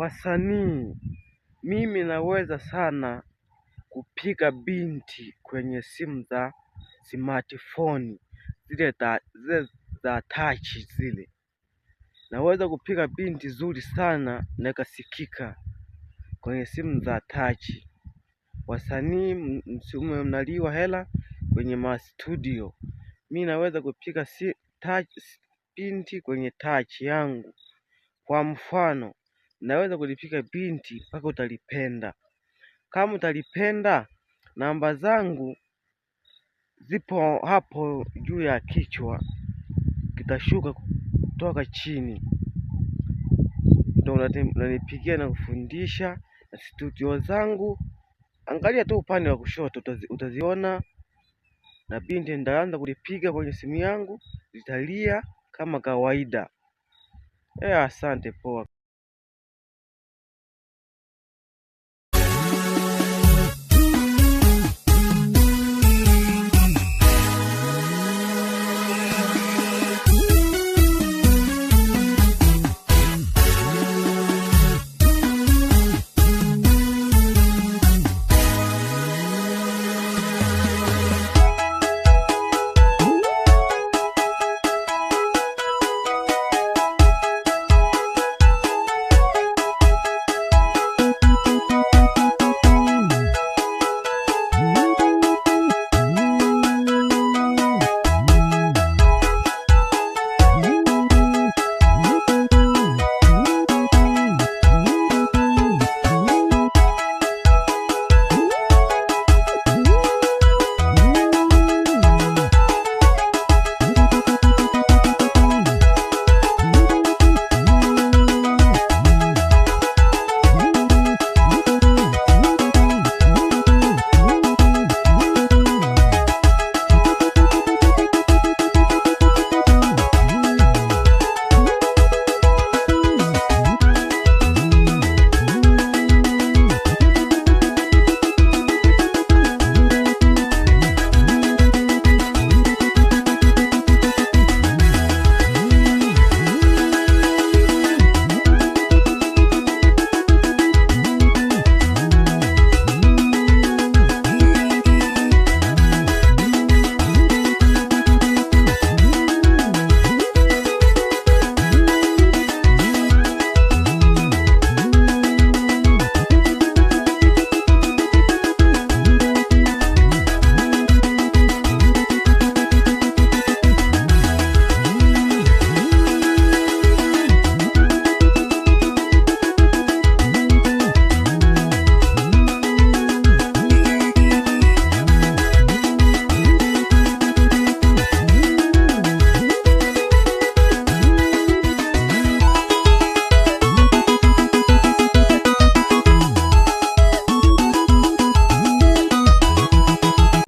Wasanii, mimi naweza sana kupiga binti kwenye simu za smartphone zile za touch zile. Naweza kupiga binti zuri sana na ikasikika kwenye simu za touch. Wasanii msiwe mnaliwa hela kwenye mastudio. Mimi naweza kupiga binti kwenye touch yangu. Kwa mfano, naweza kulipiga binti mpaka utalipenda. Kama utalipenda, namba zangu zipo hapo juu ya kichwa, kitashuka kutoka chini. Ndio unanipigia na kufundisha na studio zangu. Angalia tu upande wa kushoto utaziona, na binti nitaanza kulipiga kwenye simu yangu, zitalia kama kawaida. Asante poa.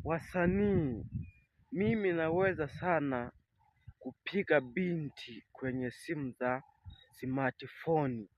Wasanii, mimi naweza sana kupiga binti kwenye simu za smartphone